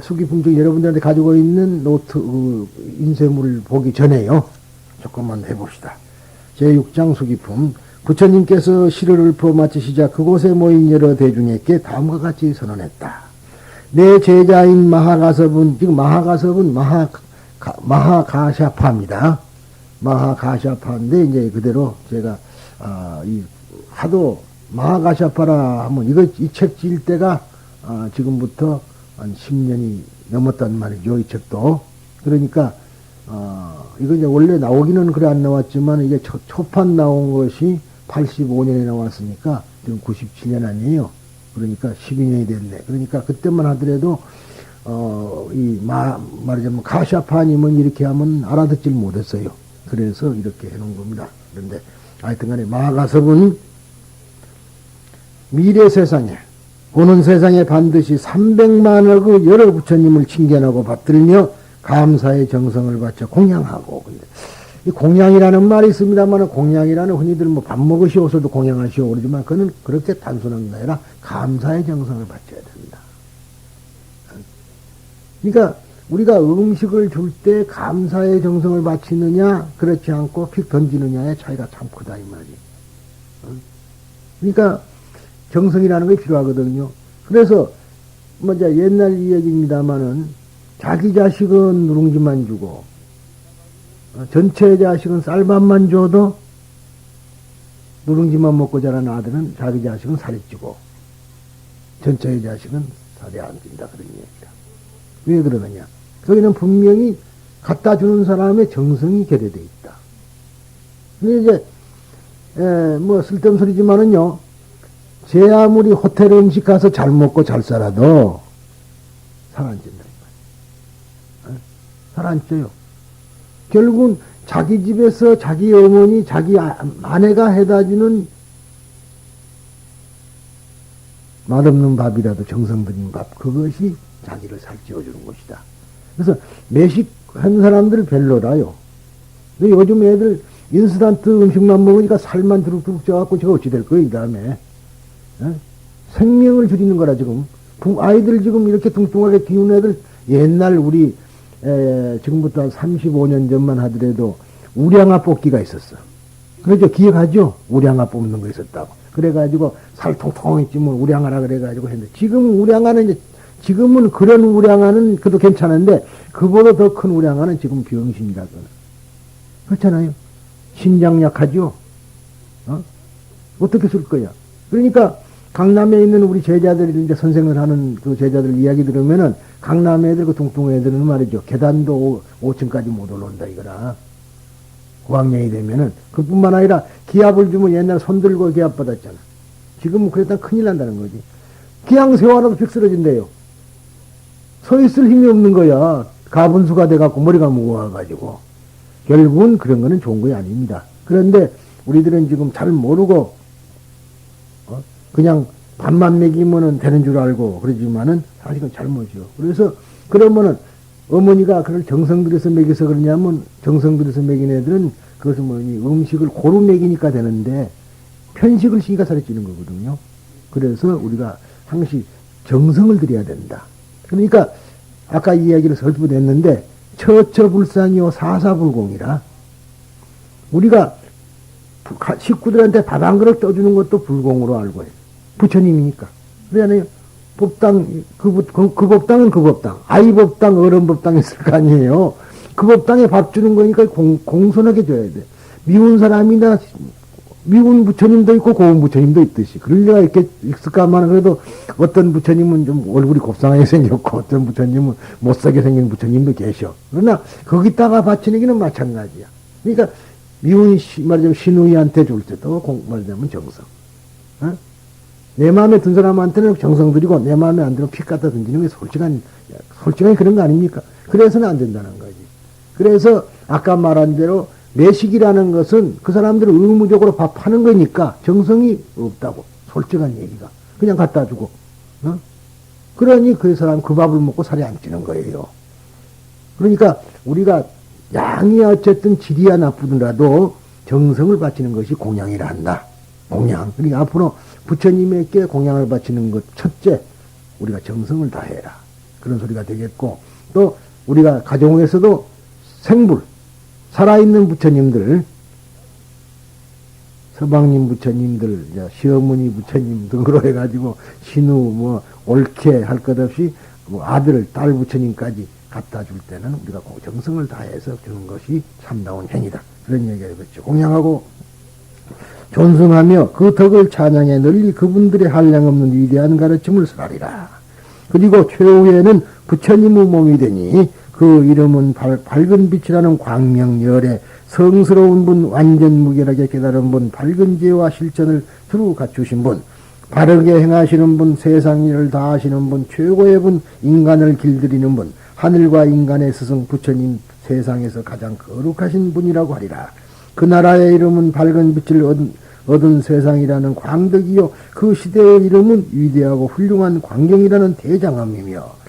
수기품 중 여러분들한테 가지고 있는 노트, 인쇄물을 보기 전에요. 조금만 해봅시다. 제6장 수기품. 부처님께서 시를 읊어 마치시자 그곳에 모인 여러 대중에게 다음과 같이 선언했다. 내 제자인 마하가섭은, 지금 마하가섭은 마하가샤파입니다. 마하가샤파인데, 이제 그대로 제가, 하도 마하가샤파라 하면, 이 책 지을 때가, 지금부터 한 10년이 넘었단 말이죠, 이 책도. 그러니까, 이거 이제 원래 나오기는 그래 안 나왔지만, 이게 초판 나온 것이 85년에 나왔으니까, 지금 97년 아니에요. 그러니까 12년이 됐네. 그러니까 그때만 하더라도, 말하자면, 가샤파님은 이렇게 하면 알아듣질 못했어요. 그래서 이렇게 해놓은 겁니다. 그런데, 하여튼 간에, 마하가섭은 미래 세상에, 보는 세상에 반드시 300만억의 여러 부처님을 칭견하고 받들며 감사의 정성을 바쳐 공양하고. 근데 이 공양이라는 말이 있습니다만, 공양이라는 흔히들 뭐 밥 먹으시오서도 공양하시오 그러지만, 그는 그렇게 단순한 게 아니라 감사의 정성을 바쳐야 된다. 그러니까 우리가 음식을 줄 때 감사의 정성을 바치느냐, 그렇지 않고 픽 던지느냐의 차이가 참 크다 이 말이. 그러니까 정성이라는 게 필요하거든요. 그래서 먼저 옛날 이야기입니다마는, 자기 자식은 누룽지만 주고 전체 자식은 쌀밥만 줘도 누룽지만 먹고 자란 아들은 자기 자식은 살이 찌고 전체의 자식은 살이 안 찐다, 그런 얘기다. 왜 그러느냐? 거기는 분명히 갖다 주는 사람의 정성이 결여되어 있다. 근데 이제 뭐 쓸데없는 소리지만은요, 제 아무리 호텔 음식 가서 잘 먹고 잘 살아도 살 안 찐다. 살 안 쪄요. 결국은 자기 집에서 자기 어머니, 자기 아내가 해다 주는 맛없는 밥이라도 정성 들인 밥, 그것이 자기를 살찌워주는 것이다. 그래서 매식한 사람들 별로라요. 근데 요즘 애들 인스턴트 음식만 먹으니까 살만 두룩두룩 쪄갖고 저거 어찌 될 거예요, 이 다음에. 생명을 줄이는 거라, 지금. 아이들 지금 이렇게 뚱뚱하게 키우는 애들, 옛날 우리, 지금부터 한 35년 전만 하더라도 우량아 뽑기가 있었어. 그러죠? 기억하죠? 우량아 뽑는 거 있었다고. 그래가지고 살 통통히 찌면 우량아라 그래가지고 했는데, 지금 우량아는 이제, 지금은 그런 우량아는 그래도 괜찮은데, 그보다 더 큰 우량아는 지금 병신이다, 그거는. 그렇잖아요? 신장 약하죠? 어떻게 쓸 거야? 그러니까, 강남에 있는 우리 제자들이 이제 선생을 하는 그 제자들 이야기 들으면은, 강남 애들, 그 뚱뚱 애들은 말이죠. 계단도 5층까지 못 올라온다, 이거라. 고학년이 되면은. 그뿐만 아니라 기합을 주면 옛날 손 들고 기합 받았잖아. 지금은 그랬다 큰일 난다는 거지. 그냥 세워놔도 픽 쓰러진대요. 서 있을 힘이 없는 거야. 가분수가 돼갖고 머리가 무거워가지고. 결국은 그런 거는 좋은 거 아닙니다. 그런데 우리들은 지금 잘 모르고, 그냥 밥만 먹이면은 되는 줄 알고 그러지만은 사실은 잘못이요. 그래서 그러면은 어머니가 그걸 정성 들여서 먹여서 그러냐면, 정성 들여서 먹인 애들은 그것은 뭐니 음식을 고루 먹이니까 되는데 편식을 시키니까 살이 찌는 거거든요. 그래서 우리가 항시 정성을 들여야 된다. 그러니까 아까 이야기를 설부냈는데, 처처불상이요 사사불공이라, 우리가 식구들한테 밥 한 그릇 떠주는 것도 불공으로 알고 해요. 부처님이니까. 그러잖아요. 법당, 그 법당은 그 법당, 아이 법당, 어른 법당 있을 거 아니에요. 그 법당에 밥 주는 거니까 공손하게 줘야 돼. 미운 사람이나, 미운 부처님도 있고 고운 부처님도 있듯이. 그럴 리가 이렇게 있을까만, 그래도 어떤 부처님은 좀 얼굴이 곱상하게 생겼고, 어떤 부처님은 못사게 생긴 부처님도 계셔. 그러나, 거기다가 바치는 게는 마찬가지야. 그러니까, 미운 말하자면 신우이한테 줄 때도 말하자면 정성. 내 마음에 든 사람한테는 정성 들이고, 내 마음에 안 들면 피 갖다 던지는 게 솔직한 그런 거 아닙니까? 그래서는 안 된다는 거지. 그래서 아까 말한 대로 매식이라는 것은 그 사람들을 의무적으로 밥하는 거니까 정성이 없다고. 솔직한 얘기가. 그냥 갖다 주고. 그러니 그 사람 그 밥을 먹고 살이 안 찌는 거예요. 그러니까 우리가 양이 어쨌든 질이야 나쁘더라도 정성을 바치는 것이 공양이라 한다. 공양. 그러니까 앞으로 부처님에게 공양을 바치는 것, 첫째, 우리가 정성을 다해라. 그런 소리가 되겠고, 또 우리가 가정에서도 생불, 살아있는 부처님들, 서방님 부처님들, 시어머니 부처님 등으로 해가지고 신우 뭐 옳게 할 것 없이 뭐 아들, 딸 부처님까지 갖다 줄 때는 우리가 정성을 다해서 주는 것이 참다운 행위다. 그런 얘기가 되겠죠. 공양하고 존성하며 그 덕을 찬양해 널리 그분들의 한량없는 위대한 가르침을 설하리라. 그리고 최후에는 부처님의 몸이 되니 그 이름은 밝은 빛이라는 광명열에 성스러운 분, 완전 무결하게 깨달은 분, 밝은 지혜와 실천을 두루 갖추신 분, 바르게 행하시는 분, 세상 일을 다 하시는 분, 최고의 분, 인간을 길들이는 분, 하늘과 인간의 스승 부처님, 세상에서 가장 거룩하신 분이라고 하리라. 그 나라의 이름은 밝은 빛을 얻은 세상이라는 광덕이요, 그 시대의 이름은 위대하고 훌륭한 광경이라는 대장암이며,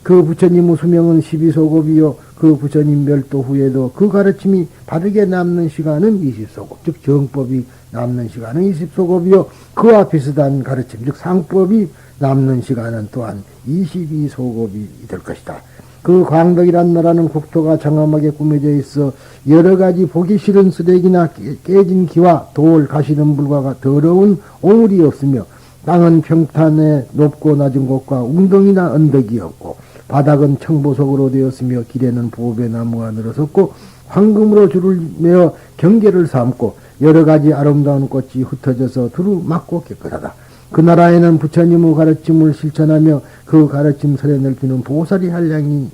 그 부처님의 수명은 12소급이요, 그 부처님 별도 후에도 그 가르침이 바르게 남는 시간은 20소급, 즉 정법이 남는 시간은 20소급이요, 그와 비슷한 가르침, 즉 상법이 남는 시간은 또한 22소급이 될 것이다. 그 광덕이란 나라는 국토가 장엄하게 꾸며져 있어 여러 가지 보기 싫은 쓰레기나 깨진 기와 돌, 가시는 불과 더러운 오물이 없으며, 땅은 평탄에 높고 낮은 곳과 웅덩이나 언덕이 없고, 바닥은 청보석으로 되었으며, 길에는 보배나무가 늘어섰고, 황금으로 줄을 매어 경계를 삼고, 여러 가지 아름다운 꽃이 흩어져서 두루 맑고 깨끗하다. 그 나라에는 부처님의 가르침을 실천하며 그 가르침 설에 넓히는 보살이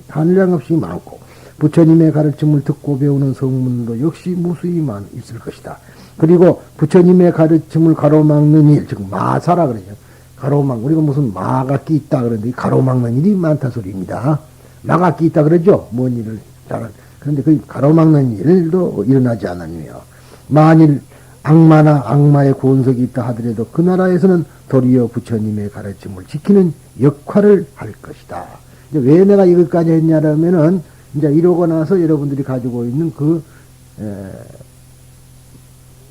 한량없이 많고, 부처님의 가르침을 듣고 배우는 성문도 역시 무수히 있을 것이다. 그리고 부처님의 가르침을 가로막는 일, 즉 마사라 그러죠. 가로막, 우리가 무슨 마가 끼 있다 그러는데 가로막는 일이 많다 소리입니다. 마가 끼 있다 그러죠. 뭔 일을 잘한. 그런데 그 가로막는 일도 일어나지 않으며, 만일 악마나 악마의 권석이 있다 하더라도 그 나라에서는 도리어 부처님의 가르침을 지키는 역할을 할 것이다. 이제 왜 내가 이것까지 했냐면은, 이제 이러고 나서 여러분들이 가지고 있는 그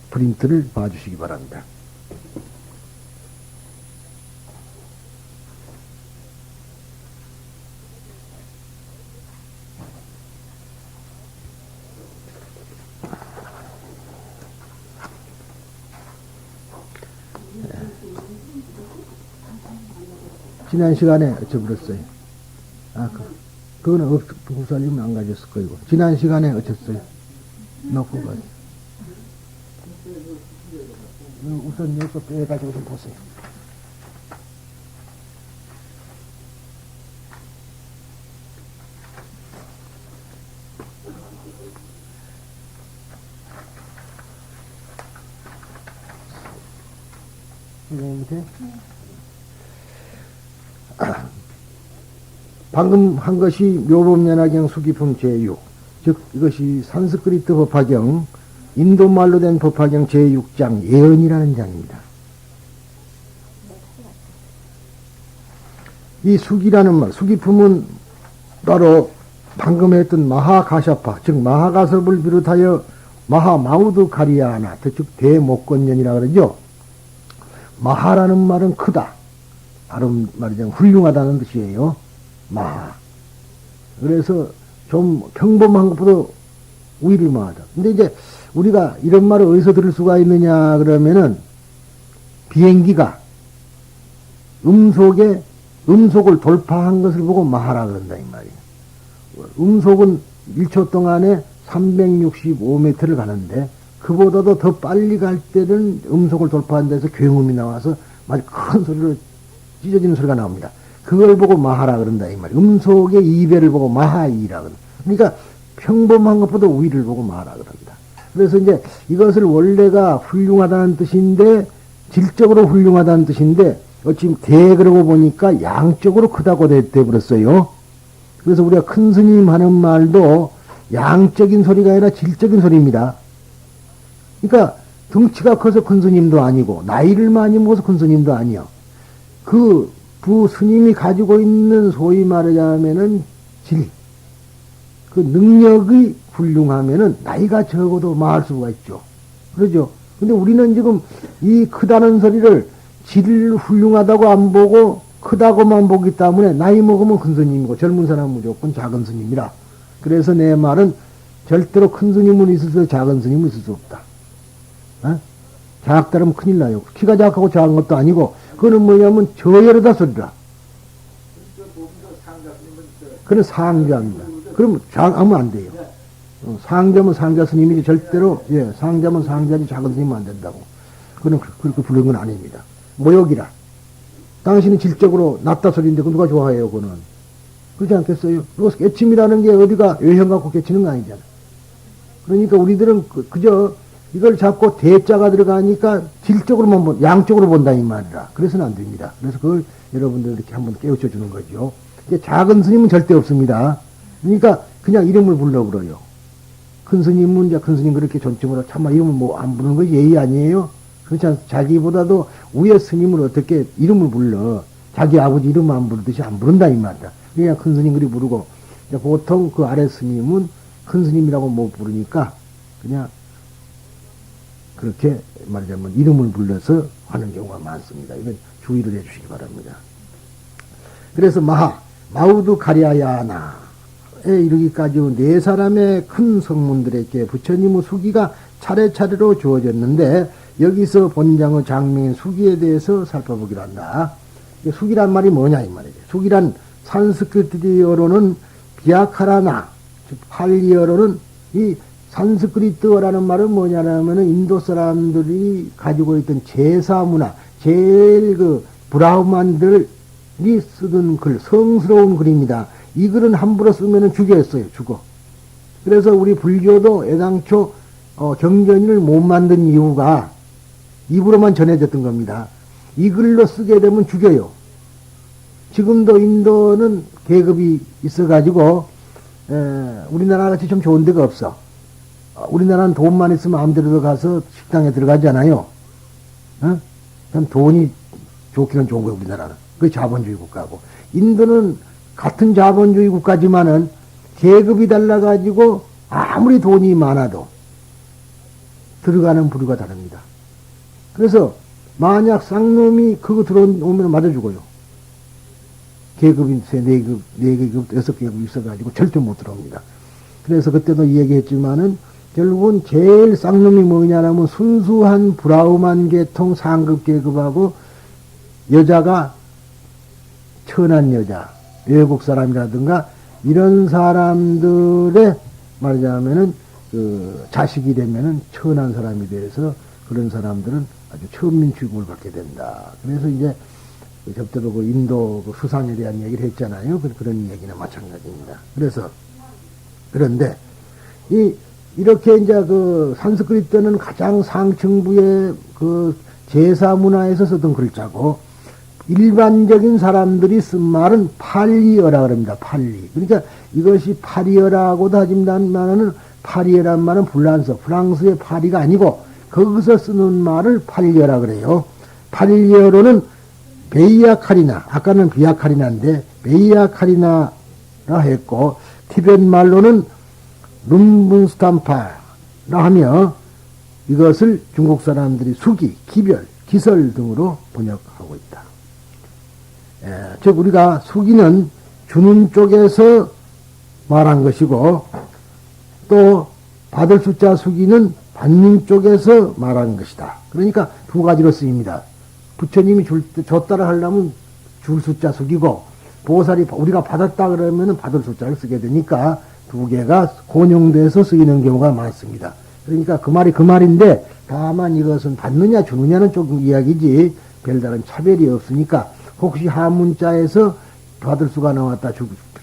프린트를 봐주시기 바랍니다. 지난 시간에 어쩌버렸어요. 그거는 부살님은 안 가졌을 거이고. 지난 시간에 어쩌어요. 놓고 가요. 우선 이거 빼가지고 좀 보세요. 이거 방금 한 것이 묘법연화경 수기품 제6, 즉 이것이 산스크리트 법화경, 인도말로 된 법화경 제6장 예언이라는 장입니다. 이 수기라는 말, 수기품은 바로 방금 했던 마하가샤파, 즉 마하가섭을 비롯하여 마하마우드 가리아나, 즉 대목건년이라 그러죠. 마하라는 말은 크다, 다른 말이자면 훌륭하다는 뜻이에요. 마하. 그래서 좀 평범한 것보다 위리마하다. 근데 이제 우리가 이런 말을 어디서 들을 수가 있느냐 그러면은, 비행기가 음속을 돌파한 것을 보고 마하라 그런다 이 말이에요. 음속은 1초 동안에 365m를 가는데, 그보다도 더 빨리 갈 때는 음속을 돌파한 데서 굉음이 나와서 아주 큰 소리로 찢어지는 소리가 나옵니다. 그걸 보고 마하라 그런다 이 말이에요. 음속의 2배를 보고 마하이라 그런다. 그러니까 평범한 것보다 위를 보고 마하라 그런다. 그래서 이제 이것을 원래가 훌륭하다는 뜻인데, 질적으로 훌륭하다는 뜻인데, 어찌 그러고 보니까 양적으로 크다고 돼버렸어요. 그래서 우리가 큰 스님 하는 말도 양적인 소리가 아니라 질적인 소리입니다. 그러니까 덩치가 커서 큰 스님도 아니고, 나이를 많이 먹어서 큰 스님도 아니요. 그 스님이 가지고 있는 소위 말하자면은 그 능력이 훌륭하면은 나이가 적어도 말할 수가 있죠. 그러죠. 근데 우리는 지금 이 크다는 소리를 질 훌륭하다고 안 보고 크다고만 보기 때문에 나이 먹으면 큰 스님이고 젊은 사람은 무조건 작은 스님이라. 그래서 내 말은 절대로 큰 스님은 있어서 작은 스님은 있을 수 없다. 어? 작다면 큰일 나요. 키가 작고 작은 것도 아니고 그거는 뭐냐면 저열하다 소리라. 그건 상자입니다. 그럼 하면 안 돼요. 상자면 상자 스님이지 절대로 예 상자면 상자지 작은 스님은 안 된다고. 그건 그렇게 부르는 건 아닙니다. 모욕이라. 당신은 질적으로 낮다 소리인데 그 누가 좋아해요 그거는. 그렇지 않겠어요? 그래서 깨침이라는 게 어디가 외형 갖고 깨치는 거 아니잖아. 그러니까 우리들은 그저 이걸 자꾸 대자가 들어가니까 질적으로만 양쪽으로 본다 이 말이라. 그래서는 안 됩니다. 그래서 그걸 여러분들 이렇게 한번 깨우쳐 주는 거죠. 이제 작은 스님은 절대 없습니다. 그러니까 그냥 이름을 불러 그래요. 큰 스님은 이제 큰 스님 그렇게 존칭으로 참아 이름을 뭐 안 부르는 것이 예의 아니에요? 그렇지 않습니까? 자기보다도 위에 스님을 어떻게 이름을 불러. 자기 아버지 이름 안 부르듯이 안 부른다 이 말이다. 그냥 큰 스님 그리 부르고 보통 그 아래 스님은 큰 스님이라고 못 부르니까 그냥 그렇게 말하자면 이름을 불러서 하는 경우가 많습니다. 이건 주의를 해 주시기 바랍니다. 그래서 마우두 가리아야나에 이르기까지 네 사람의 큰 성문들에게 부처님의 수기가 차례차례로 주어졌는데 여기서 본장의 장명인 수기에 대해서 살펴보기로 한다. 수기란 말이 뭐냐 이 말이죠. 수기란 산스크리트어로는 비아카라나, 팔리어로는 이 산스크리트어라는 말은 뭐냐면 인도 사람들이 가지고 있던 제사 문화, 제일 그 브라흐만들이 쓰던 글, 성스러운 글입니다. 이 글은 함부로 쓰면은 죽였어요, 죽어. 그래서 우리 불교도 애당초 경전을 못 만든 이유가 입으로만 전해졌던 겁니다. 이 글로 쓰게 되면 죽여요. 지금도 인도는 계급이 있어가지고 우리나라 같이 좀 좋은 데가 없어. 우리나라는 돈만 있으면 마음대로 들어가서 식당에 들어가잖아요. 어? 그럼 돈이 좋기는 좋은 거예요, 우리나라는. 그게 자본주의 국가고. 인도는 같은 자본주의 국가지만은 계급이 달라가지고 아무리 돈이 많아도 들어가는 부류가 다릅니다. 그래서 만약 쌍놈이 그거 들어오면 맞아 죽어요. 계급이 4계급, 4계급, 6계급 있어가지고 절대 못 들어옵니다. 그래서 그때도 이 얘기했지만은 결국은 제일 쌍놈이 뭐냐면 순수한 브라흐만 계통 상급 계급하고 여자가 천한 여자, 외국 사람이라든가 이런 사람들의 말하자면은 그 자식이 되면은 천한 사람이 돼서 그런 사람들은 아주 천민 취급을 받게 된다. 그래서 이제 접대로 그 인도 그 수상에 대한 얘기를 했잖아요. 그런 얘기나 마찬가지입니다. 그래서 그런데 이렇게 이제 그 산스크리트는 가장 상층부의 그 제사 문화에서 쓰던 글자고 일반적인 사람들이 쓴 말은 팔리어라 그럽니다. 팔리. 그러니까 이것이 파리어라고도 하지만은 파리어란 말은 프랑스의 파리가 아니고 거기서 쓰는 말을 팔리어라 그래요. 팔리어로는 베이아카리나, 아까는 비아카리나인데 베이아카리나라 했고 티벳 말로는 룸분스탄파라 하며 이것을 중국 사람들이 수기, 기별, 기설 등으로 번역하고 있다. 즉 우리가 수기는 주는 쪽에서 말한 것이고 또 받을 숫자 수기는 받는 쪽에서 말한 것이다. 그러니까 두 가지로 쓰입니다. 부처님이 줬다라 하려면 줄 숫자 수기고 보살이 우리가 받았다 그러면 받을 숫자를 쓰게 되니까 두 개가 혼용돼서 쓰이는 경우가 많습니다. 그러니까 그 말이 그 말인데 다만 이것은 받느냐 주느냐는 조금 이야기지 별다른 차별이 없으니까 혹시 한문자에서 받을 수가 나왔다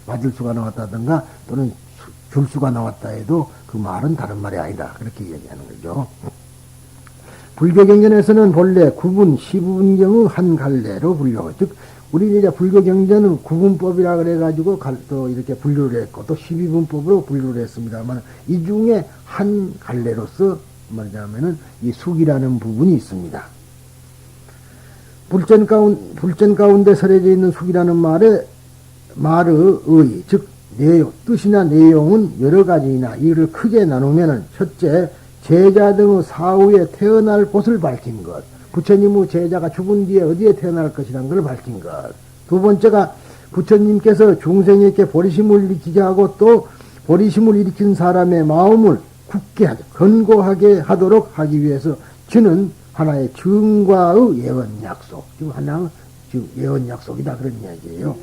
받을 수가 나왔다든가 또는 줄 수가 나왔다 해도 그 말은 다른 말이 아니다. 그렇게 얘기하는 거죠. 불교 경전에서는 본래 구분, 시분 경우 한 갈래로 분류하고, 즉, 우리 이제 불교 경전은 구분법이라 그래가지고 또 이렇게 분류를 했고, 또 12분법으로 분류를 했습니다만, 이 중에 한 갈래로서 말하자면은 이 숙이라는 부분이 있습니다. 불전 가운데 설해져 있는 숙이라는 말의 의, 즉, 내용, 뜻이나 내용은 여러 가지이나 이를 크게 나누면은, 첫째, 제자 등의 사후에 태어날 곳을 밝힌 것. 부처님의 제자가 죽은 뒤에 어디에 태어날 것이라는 걸 밝힌 것. 두 번째가 부처님께서 중생에게 보리심을 일으키게 하고 또 보리심을 일으킨 사람의 마음을 굳게 하게, 견고하게 하도록 하기 위해서 주는 하나의 증과의 예언 약속. 지금 하나는 지금 예언 약속이다. 그런 이야기예요.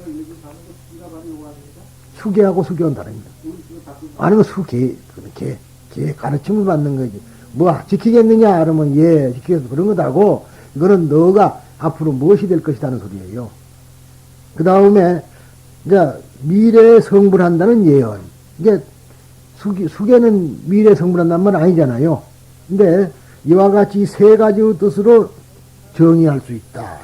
수계하고 수교는 다릅니다. 아는 건 수계, 개 가르침을 받는 거지. 뭐 지키겠느냐? 그러면 예, 지키겠어. 그런 거다고. 이거는 너가 앞으로 무엇이 될 것이라는 소리예요. 그 다음에 이제 미래에 성불한다는 예언. 이게 수계는 미래에 성불한다는 말 아니잖아요. 근데 이와 같이 세 가지의 뜻으로 정의할 수 있다.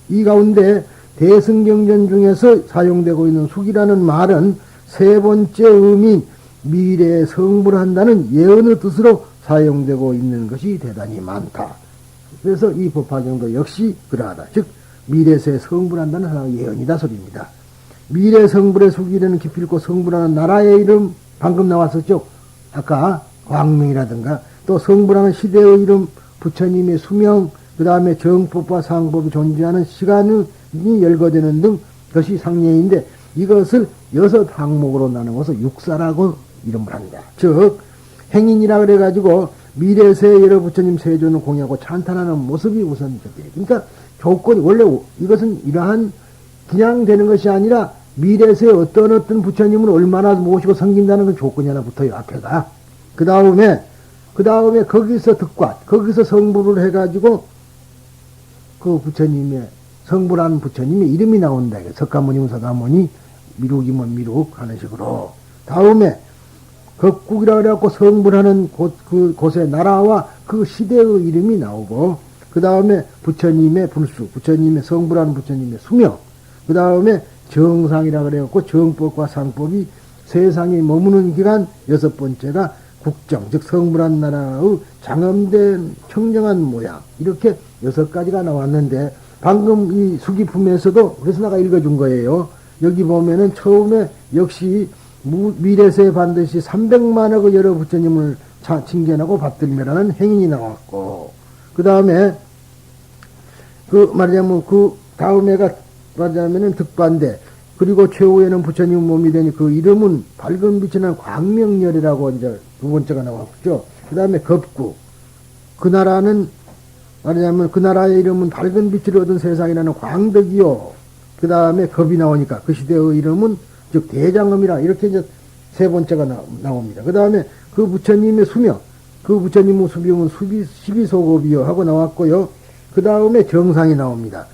이 가운데 대승경전 중에서 사용되고 있는 숙이라는 말은 세 번째 의미인 미래에 성불한다는 예언의 뜻으로 사용되고 있는 것이 대단히 많다. 그래서 이 법화경도 역시 그러하다. 즉 미래세 성불한다는 하나의 예언이다 소리입니다. 미래 성불의 숙이라는 기필코 성불하는 나라의 이름 방금 나왔었죠. 아까 광명이라든가 또 성불하는 시대의 이름 부처님의 수명 그 다음에 정법과 상법이 존재하는 시간이 열거되는 등 것이 상례인데 이것을 6항목으로 나누어서 육사라고 이름을 한다. 즉 행인이라 그래가지고 미래세 여러 부처님 세존을 공유하고 찬탄하는 모습이 우선적이에요. 그러니까 조건이 원래 이것은 이러한 그냥 되는 것이 아니라 미래세 어떤 부처님을 얼마나 모시고 섬긴다는 건 조건이 하나 붙어요. 앞에가. 그 다음에 거기서 득관 거기서 성불을 해가지고 그 부처님의 성불한 부처님의 이름이 나온다. 석가모니면 석가모니 미륵이면 미륵 하는 식으로. 다음에 극국이라 그래갖고 성불하는 곳의 나라와 그 시대의 이름이 나오고, 그 다음에 부처님의 불수, 부처님의 성불하는 부처님의 수명, 그 다음에 정상이라 그래갖고 정법과 상법이 세상에 머무는 기간, 6번째가 국정, 즉 성불한 나라의 장엄된 청정한 모양, 이렇게 6가지가 나왔는데, 방금 이 수기품에서도 그래서 내가 읽어준 거예요. 여기 보면은 처음에 역시 미래세 반드시 300만억의 여러 부처님을 칭견하고 받들매라는 행인이 나왔고, 그 다음에 말하자면 그 다음에가 말하자면은 득반대, 그리고 최후에는 부처님 몸이 되니 그 이름은 밝은 빛이 나는 광명열이라고 이제 두 번째가 나왔죠. 그 다음에 겁구, 그 나라는 말하자면 그 나라의 이름은 밝은 빛을 얻은 세상이라는 광덕이요. 그 다음에 겁이 나오니까 그 시대의 이름은 즉 대장엄이라 이렇게 이제 세 번째가 나옵니다. 그 다음에 그 부처님의 수명, 그 부처님의 수명은 12소급이요 하고 나왔고요. 그 다음에 정상이 나옵니다.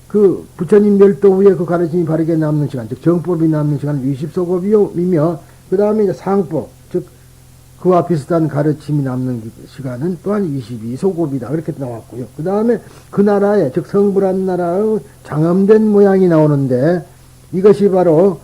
그 부처님 멸도 후에 그 가르침이 바르게 남는 시간, 즉 정법이 남는 시간은 20소급이며, 그 다음에 이제 상법, 즉 그와 비슷한 가르침이 남는 시간은 또한 22소급이다. 그렇게 나왔고요. 그 다음에 그 나라의, 즉 성불한 나라의 장엄된 모양이 나오는데, 이것이 바로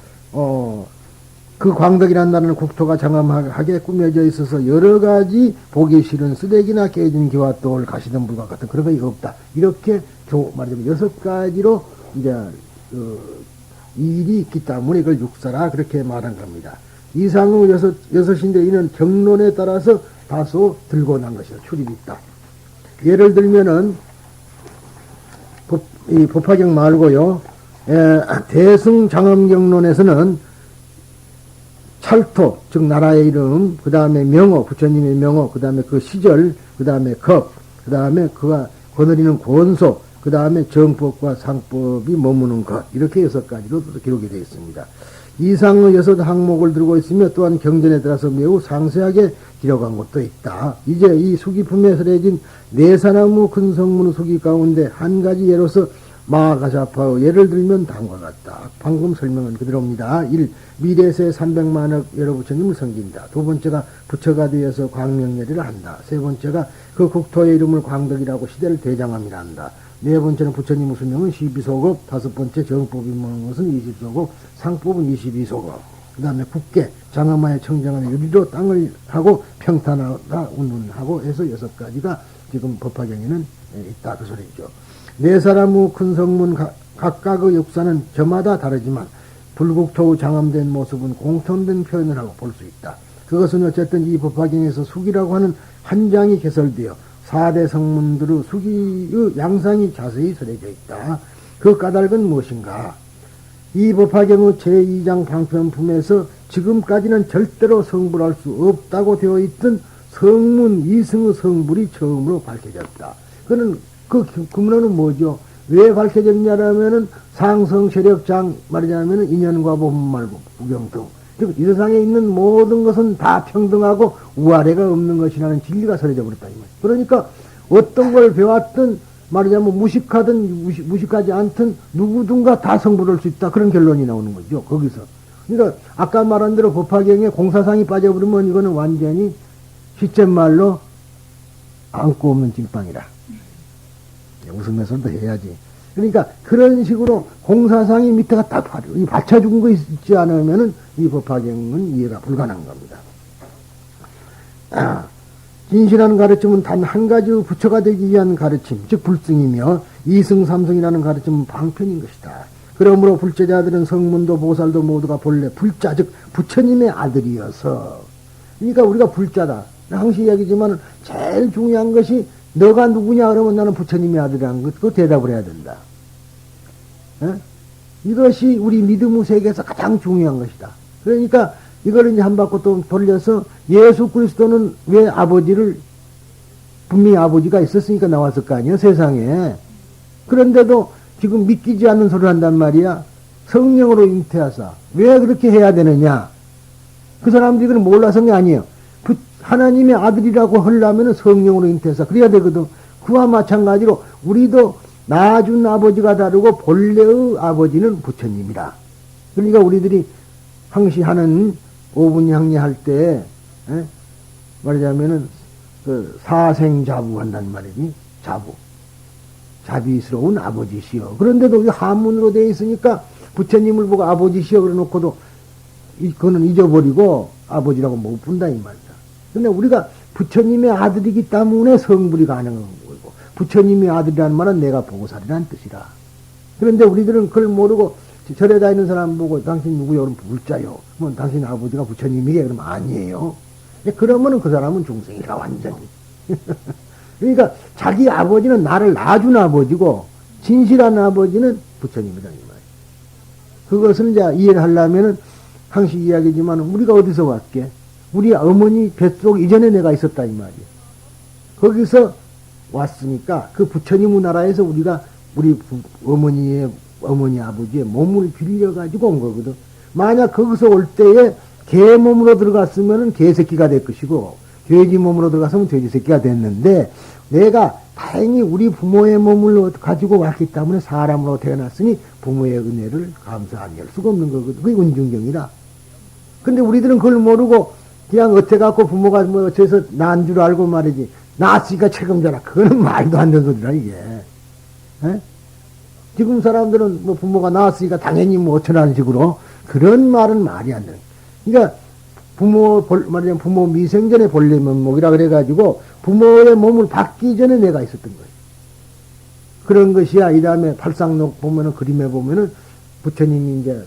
그 광덕이라는 나라는 국토가 장엄하게 꾸며져 있어서 여러 가지 보기 싫은 쓰레기나 깨진 기와 돌 가시던 불과 같은 그런 거 이거 없다. 이렇게 말하자면 6가지로 이제 일이 있기 때문에 이걸 육사라 그렇게 말한 겁니다. 이상의 여섯인데 이는 경론에 따라서 다소 들고 난 것이요. 출입이 있다. 예를 들면은 이 법화경 말고요. 대승장엄경론에서는 찰토, 즉 나라의 이름, 그 다음에 명호, 부처님의 명호, 그 다음에 그 시절, 그 다음에 겁, 그 다음에 그가 거느리는 권소, 그 다음에 정법과 상법이 머무는 것, 이렇게 6가지로 기록이 되어 있습니다. 이상의 6항목을 들고 있으며 또한 경전에 따라서 매우 상세하게 기록한 것도 있다. 이제 이 수기품에 설해진 네사나무 근성문의 수기 가운데 한 가지 예로서 마하가사파의 예를 들면 다음과 같다. 방금 설명은 그대로입니다. 1. 미래세 300만억 여러 부처님을 섬긴다. 두 번째가 부처가 되어서 광명열이라 한다. 세 번째가 그 국토의 이름을 광덕이라고 시대를 대장암이라 한다. 네 번째는 부처님의 수명은 12소급, 다섯 번째 정법이 모는 것은 20소급, 상법은 22소급. 그 다음에 국계, 장엄하에 청정한 유리로 땅을 하고 평탄하다 운운하고 해서 6가지가 지금 법화경에는 있다. 그 소리죠. 네 사람의 큰 성문 각각의 역사는 저마다 다르지만 불국토의 장엄된 모습은 공통된 표현을 하고 볼 수 있다. 그것은 어쨌든 이 법화경에서 수기라고 하는 한 장이 개설되어 4대 성문들의 수기의 양상이 자세히 설해져 있다. 그 까닭은 무엇인가? 이 법화경의 제2장 방편품에서 지금까지는 절대로 성불할 수 없다고 되어 있던 성문 이승의 성불이 처음으로 밝혀졌다. 그는 그 근원은 뭐죠? 왜 밝혀졌냐라면은 상성 세력장 말이자면은 인연과 법문 말고 구경 등. 즉, 이 세상에 있는 모든 것은 다 평등하고 우아래가 없는 것이라는 진리가 설해져 버렸다. 이 말. 그러니까 어떤 걸 배웠든 말하자면 무식하든 무식하지 않든 누구든가 다 성불할 수 있다. 그런 결론이 나오는 거죠. 거기서. 그러니까 아까 말한 대로 법화경에 공사상이 빠져버리면 이거는 완전히 시쳇말로 안고 없는 찐빵이라. 웃으면서도 해야지. 그러니까 그런 식으로 공사상이 밑에가 딱 받쳐준 거 있지 않으면은 이 법화경은 이해가 불가능한 겁니다. 진실한 가르침은 단 한 가지 부처가 되기 위한 가르침, 즉 불승이며 이승삼승이라는 가르침은 방편인 것이다. 그러므로 불제자들은 성문도 보살도 모두가 본래 불자, 즉 부처님의 아들이어서, 그러니까 우리가 불자다. 항상 이야기지만 제일 중요한 것이 너가 누구냐 그러면 나는 부처님의 아들이라는 것, 그 대답을 해야 된다. 에? 이것이 우리 믿음의 세계에서 가장 중요한 것이다. 그러니까 이걸 이제 한 바퀴 또 돌려서 예수 그리스도는 왜 아버지를, 분명히 아버지가 있었으니까 나왔을 거 아니에요, 세상에. 그런데도 지금 믿기지 않는 소리를 한단 말이야. 성령으로 잉태하사. 왜 그렇게 해야 되느냐? 그 사람들이 그걸 몰라서는 게 아니에요. 하나님의 아들이라고 하려면 성령으로 잉태해서 그래야 되거든. 그와 마찬가지로 우리도 낳아준 아버지가 다르고 본래의 아버지는 부처님이라. 그러니까 우리들이 항시하는 오분향리 할 때, 말하자면은, 사생자부 한단 말이지. 자부. 자비스러운 아버지시여. 그런데도 이 한문으로 되어 있으니까 부처님을 보고 아버지시여 그래 놓고도 그거는 잊어버리고 아버지라고 못 본다 이 말이다. 근데 우리가 부처님의 아들이기 때문에 성불이 가능한 거고, 부처님의 아들이라는 말은 내가 보살이라는 뜻이라. 그런데 우리들은 그걸 모르고 절에 다니는 사람 보고 당신 누구요? 그럼 불자요. 그러면 당신 아버지가 부처님이게? 그러면 아니에요. 그러면은 그 사람은 중생이라 완전히. 그러니까 자기 아버지는 나를 낳아준 아버지고 진실한 아버지는 부처님이다 이 말이에요. 그것을 이제 이해를 하려면은 항상 이야기지만 우리가 어디서 왔게? 우리 어머니 뱃속 이전에 내가 있었다 이 말이에요. 거기서 왔으니까 그 부처님 나라에서 우리가 우리 어머니 아버지의 몸을 빌려가지고 온 거거든. 만약 거기서 올 때에 개 몸으로 들어갔으면 개새끼가 될 것이고 돼지 몸으로 들어갔으면 돼지 새끼가 됐는데 내가 다행히 우리 부모의 몸을 가지고 왔기 때문에 사람으로 태어났으니 부모의 은혜를 감사 안 할 수가 없는 거거든. 그게 은중경이라. 근데 우리들은 그걸 모르고 그냥 어때갖고 부모가 뭐 어째서 난 줄 알고 말이지. 낳았으니까 책임져라. 그거는 말도 안 되는 소리라 이게. 에? 지금 사람들은 뭐 부모가 낳았으니까 당연히 뭐 어쩌라는 식으로 그런 말은 말이 안 돼. 그러니까 말하자면 부모 미생전에 본래 면목이라 그래가지고 부모의 몸을 받기 전에 내가 있었던 거예요. 그런 것이야. 이 다음에 팔상록 보면은 그림에 보면은 부처님이 이제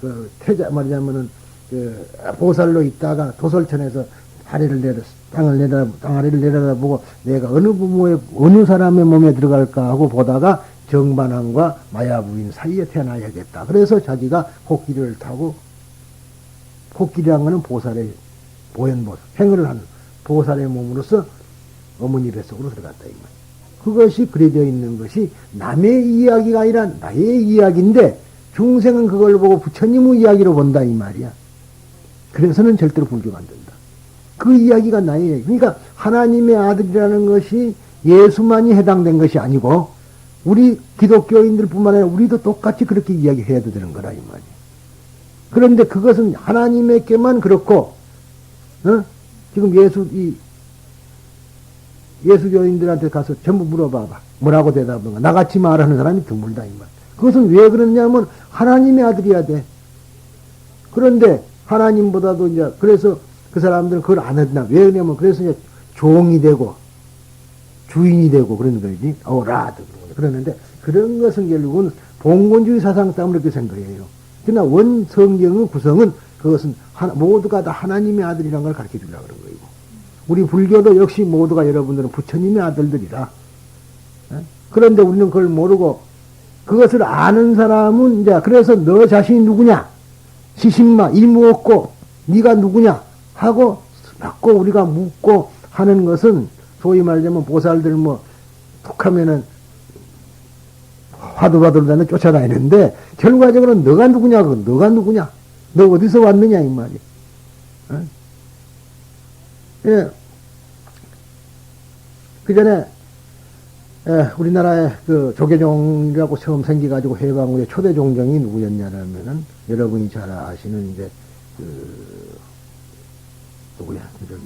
그 태자 말하자면은 그 보살로 있다가 도솔천에서 땅아리를 내려다보고 내가 어느 부모의 어느 사람의 몸에 들어갈까 하고 보다가 정반항과 마야부인 사이에 태어나야겠다. 그래서 자기가 코끼리를 타고, 코끼리란 거는 보살의 보현보살, 행을 하는 보살의 몸으로서 어머니 뱃속으로 들어갔다. 이 말. 그것이 그려져 있는 것이 남의 이야기가 아니라 나의 이야기인데 중생은 그걸 보고 부처님의 이야기로 본다 이 말이야. 그래서는 절대로 불교가 안 된다. 그 이야기가 나의 이야기. 그러니까 하나님의 아들이라는 것이 예수만이 해당된 것이 아니고 우리 기독교인들 뿐만 아니라 우리도 똑같이 그렇게 이야기해야 되는 거라 이 말이야. 그런데 그것은 하나님에게만 그렇고 지금 예수교인들한테 가서 전부 물어봐봐. 뭐라고 대답하는가. 나같이 말하는 사람이 드물다 이 말. 그것은 왜 그러냐면 하나님의 아들이야 돼. 그런데 하나님보다도 이제 그래서 그 사람들은 그걸 안 했나. 왜 그러냐면 그래서 이제 종이 되고 주인이 되고 그러는 거지. 라드 그러는데 그런 것은 결국은 봉건주의 사상 때문에 그렇게 생각해요. 그러나 원 성경의 구성은 그것은 모두가 다 하나님의 아들이라는 걸 가르쳐 주려고 그런 거이고. 우리 불교도 역시 모두가 여러분들은 부처님의 아들들이라. 그런데 우리는 그걸 모르고 그것을 아는 사람은 이제 그래서 너 자신이 누구냐? 시신마 일무 없고 네가 누구냐? 하고 받고 우리가 묻고 하는 것은 소위 말하자면 보살들 뭐 툭하면은 화두받으러 다니 쫓아다니는데 결과적으로는 너가 누구냐? 너가 누구냐? 너 어디서 왔느냐? 이 말이야. 어? 예. 그 전에 우리나라에 그 조계종이라고 처음 생겨가지고 해방후에 초대 종정이 누구였냐면은 여러분이 잘 아시는 이제 누구야? 저기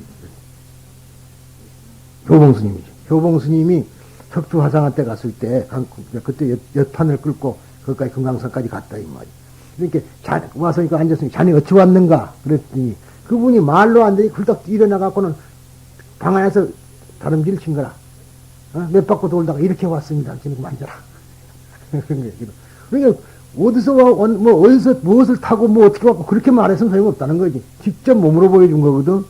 교봉스님이죠. 교봉스님이 척추 화상한 때 갔을 때 그때 엿판을 끌고 거기까지 금강산까지 갔다 이 말이야. 이렇게 와서 이거 앉았으니 자네 어찌 왔는가? 그랬더니 그분이 말로 안 되니 굴떡 일어나갖고는 방 안에서 다름질 친 거라. 몇 바퀴 돌다가 이렇게 왔습니다. 지금 만져라. 그러니까 어디서 뭐 어디서 무엇을 타고 뭐 어떻게 왔고 그렇게 말해서는 소용없다는 거지. 직접 몸으로 보여준 거거든.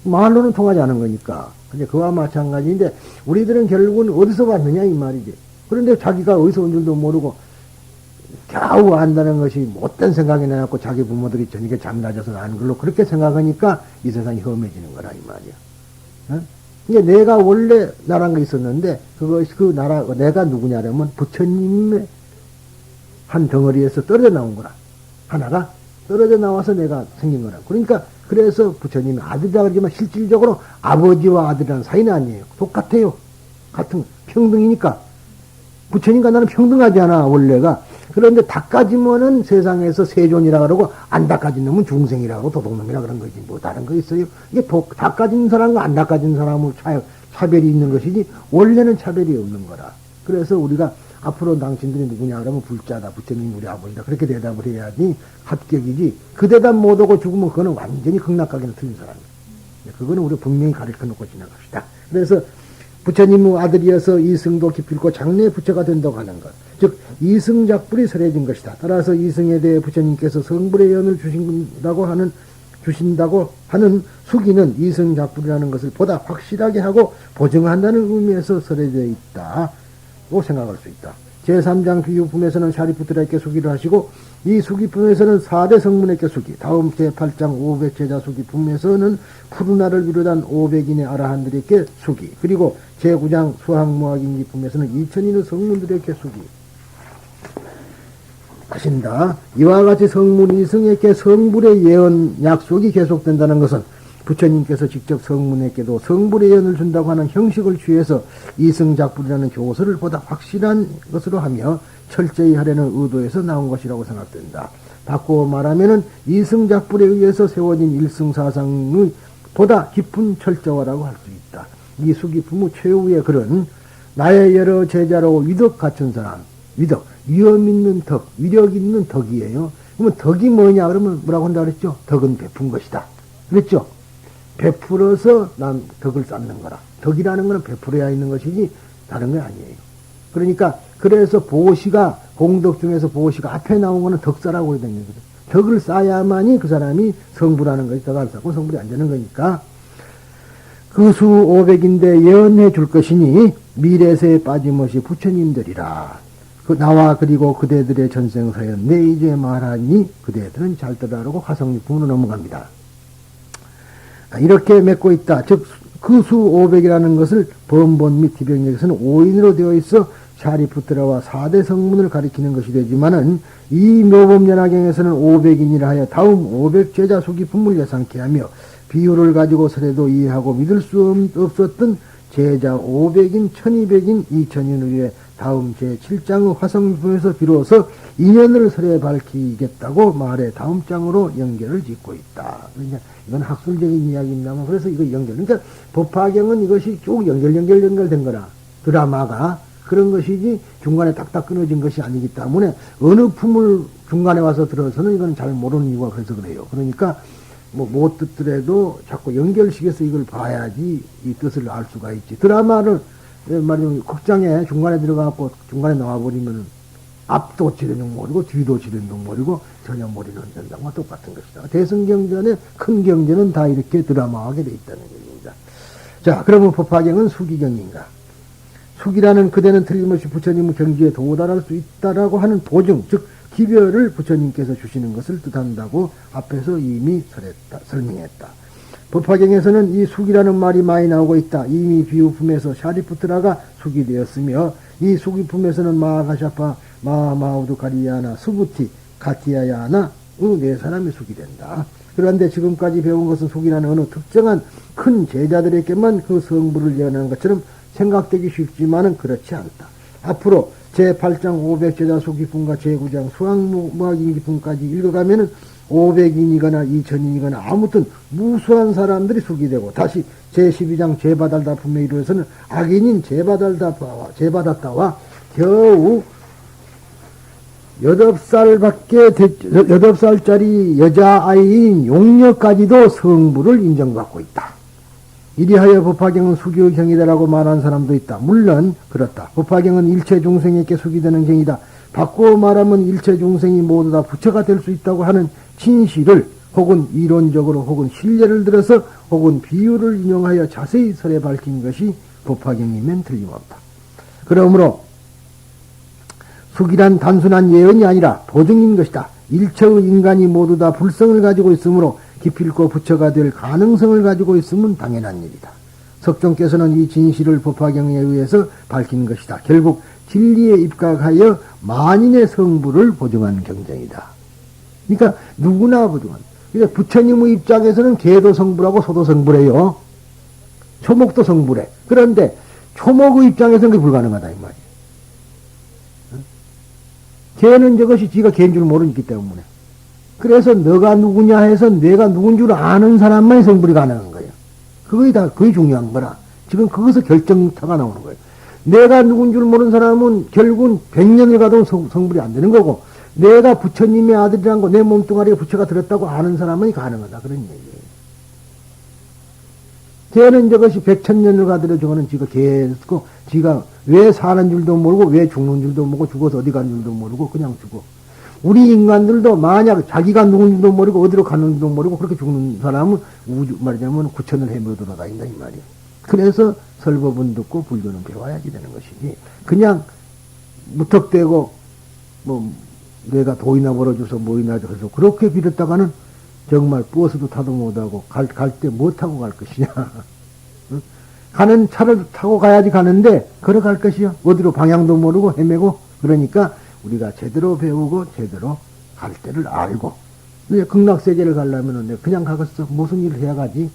말로는 통하지 않은 거니까. 근데 그와 마찬가지인데 우리들은 결국은 어디서 왔느냐 이 말이지. 그런데 자기가 어디서 온 줄도 모르고 겨우 안다는 것이 못된 생각이 나갖고 자기 부모들이 저녁에 잠나져서 나는 걸로 그렇게 생각하니까 이 세상이 험해지는 거라 이 말이야. 어? 이게 내가 원래 나란 거 있었는데 그것이 그 나라 내가 누구냐면 부처님의 한 덩어리에서 떨어져 나온 거라. 하나가 떨어져 나와서 내가 생긴 거라. 그러니까 그래서 부처님이 아들이라 그러지만 실질적으로 아버지와 아들이라는 사이는 아니에요. 똑같아요. 같은 평등이니까. 부처님과 나는 평등하지 않아 원래가. 그런데 닦아지면은 세상에서 세존이라 그러고 안 닦아진 놈은 중생이라 그러고 도둑놈이라 그런 거지. 뭐 다른 거 있어요? 이게 닦아진 사람과 안 닦아진 사람으로 차별이 있는 것이지 원래는 차별이 없는 거라. 그래서 우리가 앞으로 당신들이 누구냐 그러면 불자다. 부처님 우리 아버지다. 그렇게 대답을 해야지 합격이지. 그 대답 못하고 죽으면 그거는 완전히 극락가기는 틀린 사람이야. 그거는 우리 분명히 가르쳐 놓고 지나갑시다. 그래서 부처님의 아들이어서 이승도 기필코 장래 부처가 된다고 하는 것. 즉 이승작불이 설해진 것이다. 따라서 이승에 대해 부처님께서 성불의 연을 주신다고 하는 수기는 이승작불이라는 것을 보다 확실하게 하고 보증한다는 의미에서 설해져 있다고 생각할 수 있다. 제3장 비유품에서는 샤리푸트라에게 수기를 하시고 이 수기품에서는 4대 성문에게 수기, 다음 제8장 500제자 수기품에서는 푸르나를 비롯한 500인의 아라한들에게 수기, 그리고 제9장 수학무학인기품에서는 2000인의 성문들에게 수기 하신다. 이와 같이 성문 이승에게 성불의 예언 약속이 계속된다는 것은 부처님께서 직접 성문에게도 성불의 예언을 준다고 하는 형식을 취해서 이승작불이라는 교서를 보다 확실한 것으로 하며 철저히 하려는 의도에서 나온 것이라고 생각된다. 바꾸어 말하면은 이승작불에 의해서 세워진 일승사상의 보다 깊은 철저화라고 할 수 있다. 이 수기품의 최후의 글은 나의 여러 제자로 위덕 갖춘 사람, 위덕, 위험 있는 덕, 위력 있는 덕이에요. 그러면 덕이 뭐냐 그러면 뭐라고 한다 그랬죠? 덕은 베푼 것이다. 그랬죠? 베풀어서 난 덕을 쌓는 거라. 덕이라는 것은 베풀어야 있는 것이지 다른 게 아니에요. 그러니까 그래서 보시가 공덕 중에서 보시가 앞에 나온 거는 덕사라고 해야 되는 거죠. 덕을 쌓아야만이 그 사람이 성불하는 것이 덕을 쌓고 성불이 안 되는 거니까 그 수 500인데 예언해 줄 것이니 미래세에 빠짐없이 부처님들이라. 그 나와 그리고 그대들의 전생사연 내 이제 말하니 그대들은 잘 들으라고 화성육품으로 넘어갑니다. 이렇게 맺고 있다. 즉 그 수 500이라는 것을 범본 및 기병역에서는 5인으로 되어 있어 샤리푸트라와 4대 성문을 가리키는 것이 되지만은 이 묘범연화경에서는 500인이라 하여 다음 500제자 수기품을 예상케 하며 비유를 가지고 설해도 이해하고 믿을 수 없었던 제자 500인, 1200인, 2000인을 위해 다음 제7장의 화성유품에서 비로소 인연을 설해 밝히겠다고 말해 다음 장으로 연결을 짓고 있다. 그러니까 이건 학술적인 이야기입니다만 그래서 이거 연결. 그러니까 법화경은 이것이 쭉 연결된 거라. 드라마가 그런 것이지 중간에 딱딱 끊어진 것이 아니기 때문에 어느 품을 중간에 와서 들어서는 이건 잘 모르는 이유가 그래서 그래요. 그러니까 뭐 못 듣더라도 자꾸 연결식에서 이걸 봐야지 이 뜻을 알 수가 있지. 드라마를 말하자면 극장에 중간에 들어가고 중간에 나와버리면 앞도 지르는 모르고 뒤도 지르는 모르고 전혀 머리는 된다고 똑같은 것이다. 대승경전의 큰 경전은 다 이렇게 드라마하게 돼 있다는 겁니다. 자, 그러면 법화경은 수기경인가? 숙이라는 그대는 틀림없이 부처님의 경지에 도달할 수 있다라고 하는 보증, 즉 기별을 부처님께서 주시는 것을 뜻한다고 앞에서 이미 설명했다. 법화경에서는 이 숙이라는 말이 많이 나오고 있다. 이미 비유품에서 샤리푸트라가 숙이 되었으며 이 숙이품에서는 마하가샤파, 마하우두카리야나, 수부티, 가티야야나 네 사람이 숙이 된다. 그런데 지금까지 배운 것은 숙이라는 어느 특정한 큰 제자들에게만 그 성부를 예언하는 것처럼 생각되기 쉽지만은 그렇지 않다. 앞으로 제8장 500제자 숙이품과 제9장 수학무학인기품까지 읽어가면은 500인이거나 2000인이거나 아무튼 무수한 사람들이 숙이 되고 다시 제12장 제바달다품에 이르러서는 악인인 제바달다와 겨우 8살짜리 여자아이인 용녀까지도 성부를 인정받고 있다. 이리하여 법화경은 숙이의 경이다라고 말하는 사람도 있다. 물론 그렇다. 법화경은 일체 중생에게 숙이 되는 경이다. 바꾸어 말하면 일체 중생이 모두 다 부처가 될 수 있다고 하는 진실을 혹은 이론적으로 혹은 신뢰를 들어서 혹은 비유를 인용하여 자세히 설에 밝힌 것이 법화경이면 틀림없다. 그러므로 숙이란 단순한 예언이 아니라 보증인 것이다. 일체의 인간이 모두 다 불성을 가지고 있으므로 기필코 부처가 될 가능성을 가지고 있으면 당연한 일이다. 석종께서는 이 진실을 법화경에 의해서 밝힌 것이다. 결국 진리에 입각하여 만인의 성부를 보증한 경전이다. 그러니까 누구나 보증한. 그러니까 부처님의 입장에서는 개도 성부라고 소도 성부래요. 초목도 성부래. 그런데 초목의 입장에서는 그게 불가능하다 이 말이에요. 개는 저것이 지가 개인 줄 모르기 때문에. 그래서 너가 누구냐 해서 내가 누군 줄 아는 사람만이 성불이 가능한 거예요. 그게 중요한 거라. 지금 거기서 결정타가 나오는 거예요. 내가 누군 줄 모르는 사람은 결국은 100년을 가도 성불이 안 되는 거고, 내가 부처님의 아들이란 거, 내 몸뚱아리에 부처가 들었다고 아는 사람만이 가능하다. 그런 얘기예요. 걔는 저것이 100,000년을 가더라도 저거는 지가 계속, 지가 왜 사는 줄도 모르고, 왜 죽는 줄도 모르고, 죽어서 어디 가는 줄도 모르고, 그냥 죽어. 우리 인간들도 만약 자기가 누군지도 모르고, 어디로 가는지도 모르고, 그렇게 죽는 사람은 말하자면 구천을 헤매어 돌아다닌다, 이 말이에요. 그래서 설법은 듣고 불교는 배워야지 되는 것이지. 그냥 무턱대고, 내가 돈이나 벌어줘서 뭐이나 줘서 그렇게 빌었다가는 정말 버스도 타도 못하고 갈 때 뭐 타고 갈 것이냐. 응? 가는 차를 타고 가야지 가는데 걸어갈 것이요. 어디로 방향도 모르고 헤매고. 그러니까 우리가 제대로 배우고 제대로 갈 때를 알고. 극락세계를 가려면 내가 그냥 가겠어. 무슨 일을 해야 가지.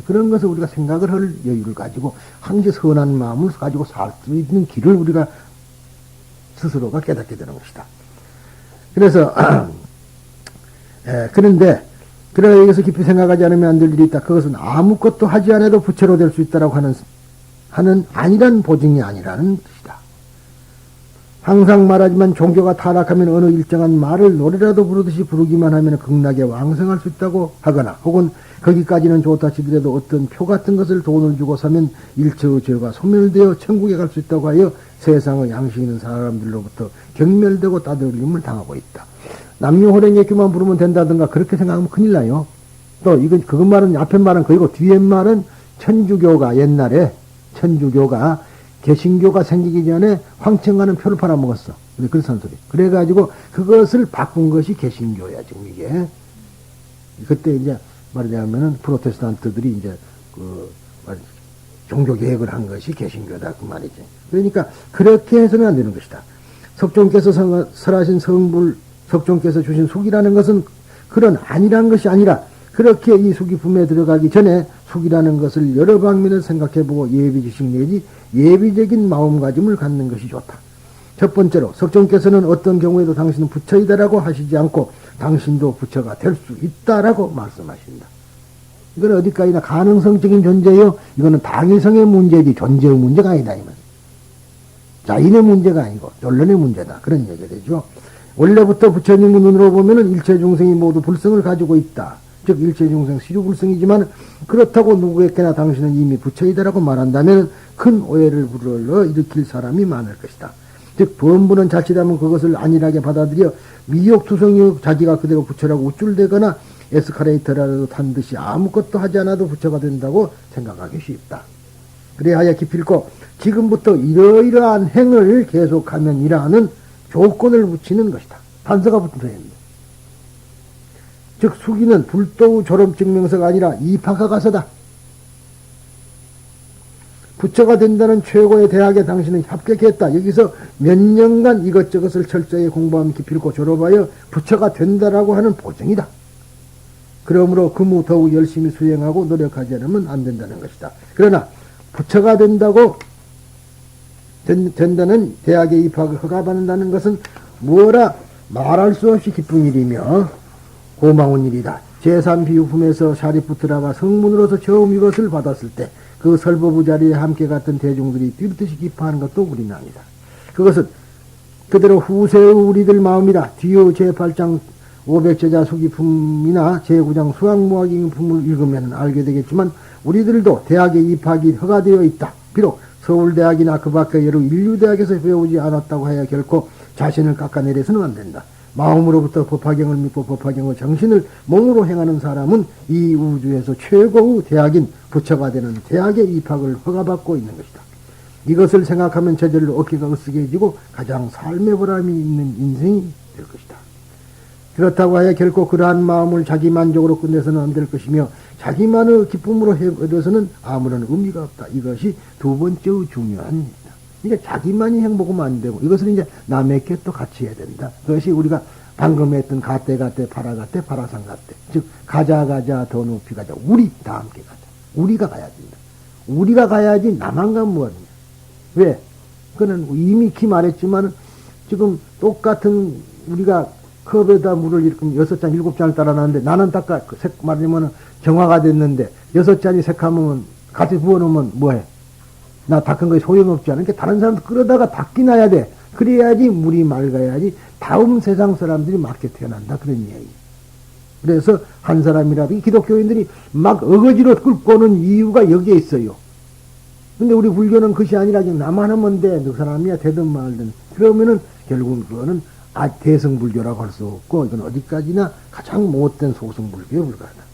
그런 것을 우리가 생각을 할 여유를 가지고 항시 선한 마음을 가지고 살 수 있는 길을 우리가 스스로가 깨닫게 되는 것이다. 그래서 그런데 여기서 깊이 생각하지 않으면 안 될 일이 있다. 그것은 아무것도 하지 않아도 부처로 될 수 있다라고 하는 아니란 보증이 아니라는 뜻이다. 항상 말하지만 종교가 타락하면 어느 일정한 말을 노래라도 부르듯이 부르기만 하면 극락에 왕성할 수 있다고 하거나 혹은 거기까지는 좋다 치더라도 어떤 표 같은 것을 돈을 주고 사면 일체의 죄가 소멸되어 천국에 갈 수 있다고 하여 세상의 양식 있는 사람들로부터 경멸되고 따돌림을 당하고 있다. 남녀호랭이교만 부르면 된다든가 그렇게 생각하면 큰일 나요. 또 그것 말은 앞에 말은 그리고 뒤에 말은 천주교가 옛날에 천주교가 개신교가 생기기 전에 황청가는 표를 팔아먹었어. 그런 소리. 그래가지고 그것을 바꾼 것이 개신교야 지금 이게. 그때 이제 말하자면은 프로테스탄트들이 이제 종교 개혁을 한 것이 개신교다 그 말이지. 그러니까 그렇게 해서는 안 되는 것이다. 석종께서 설하신 석종께서 주신 숙이라는 것은 그런 아니란 것이 아니라 그렇게 이 숙이품에 들어가기 전에 숙이라는 것을 여러 방면에서 생각해보고 예비지식 내지 예비적인 마음가짐을 갖는 것이 좋다. 첫 번째로 석종께서는 어떤 경우에도 당신은 부처이다라고 하시지 않고 당신도 부처가 될 수 있다라고 말씀하신다. 이건 어디까지나 가능성적인 존재요. 이거는 당위성의 문제지 존재의 문제가 아니다. 이건 자인의 문제가 아니고 본론의 문제다. 그런 얘기가 되죠. 원래부터 부처님의 눈으로 보면은 일체 중생이 모두 불성을 가지고 있다. 즉 일체 중생 시류불성이지만 그렇다고 누구에게나 당신은 이미 부처이다라고 말한다면 큰 오해를 불러 일으킬 사람이 많을 것이다. 즉 범부는 자칫하면 그것을 안일하게 받아들여 미혹투성이 자기가 그대로 부처라고 우쭐대거나 에스카레이터라도 탄 듯이 아무것도 하지 않아도 부처가 된다고 생각하기 쉽다. 그래야 기필코 지금부터 이러이러한 행을 계속하면이라는 조건을 붙이는 것이다. 단서가 붙어야 합니다. 즉 수기는 불도의 졸업증명서가 아니라 입학허 가서다. 부처가 된다는 최고의 대학에 당신은 합격했다. 여기서 몇 년간 이것저것을 철저히 공부하면 기필코 졸업하여 부처가 된다라고 하는 보증이다. 그러므로 그무 더욱 열심히 수행하고 노력하지 않으면 안 된다는 것이다. 그러나 부처가 된다는 대학에 입학을 허가받는다는 것은 뭐라 말할 수 없이 기쁜 일이며 고마운 일이다. 제3비유품에서 샤리푸트라가 성문으로서 처음 이것을 받았을 때 그 설법부 자리에 함께 갔던 대중들이 뛰듯이 기뻐하는 것도 우리는 아니다. 그것은 그대로 후세의 우리들 마음이다. 뒤의 제8장 500제자 수기품이나 제9장 수학무학인품을 읽으면 알게 되겠지만 우리들도 대학에 입학이 허가되어 있다. 비록 서울대학이나 그 밖의 여러 인류대학에서 배우지 않았다고 하여 결코 자신을 깎아내려서는 안 된다. 마음으로부터 법화경을 믿고 법화경의 정신을 몸으로 행하는 사람은 이 우주에서 최고의 대학인 부처가 되는 대학에 입학을 허가받고 있는 것이다. 이것을 생각하면 저절로 어깨가 으쓱해지고 가장 삶의 보람이 있는 인생이 될 것이다. 그렇다고 하여 결코 그러한 마음을 자기 만족으로 끝내서는 안 될 것이며 자기만의 기쁨으로 얻어서는 아무런 의미가 없다. 이것이 두 번째의 중요한 일이다. 그러니까 자기만이 행복하면 안 되고 이것을 이제 남에게 또 같이 해야 된다. 그것이 우리가 방금 했던 가떼 파라가떼 파라상가떼 즉 가자 더 높이 가자. 우리 다 함께 가자. 우리가 가야 된다. 우리가 가야지 나만 가면 뭐하느냐. 왜? 그는 이미 말했지만 지금 똑같은 우리가 컵에다 물을 이렇게 6잔 7잔을 따라놨는데 나는 닦아 말하면 정화가 됐는데 6잔이 새카면 같이 부어놓으면 뭐해? 나 닦은 거에 소용없지 않으니까 다른 사람도 끌어다가 닦기놔야 돼. 그래야지 물이 맑아야지 다음 세상 사람들이 맑게 태어난다. 그런 이야기. 그래서 한 사람이라도 이 기독교인들이 막 어거지로 끌고 오는 이유가 여기에 있어요. 근데 우리 불교는 그것이 아니라 그냥 나만 하면 돼. 너 사람이야 되든 말든. 그러면은 결국은 그거는 대승불교라고 할 수 없고 이건 어디까지나 가장 못된 소승불교에 불과하다.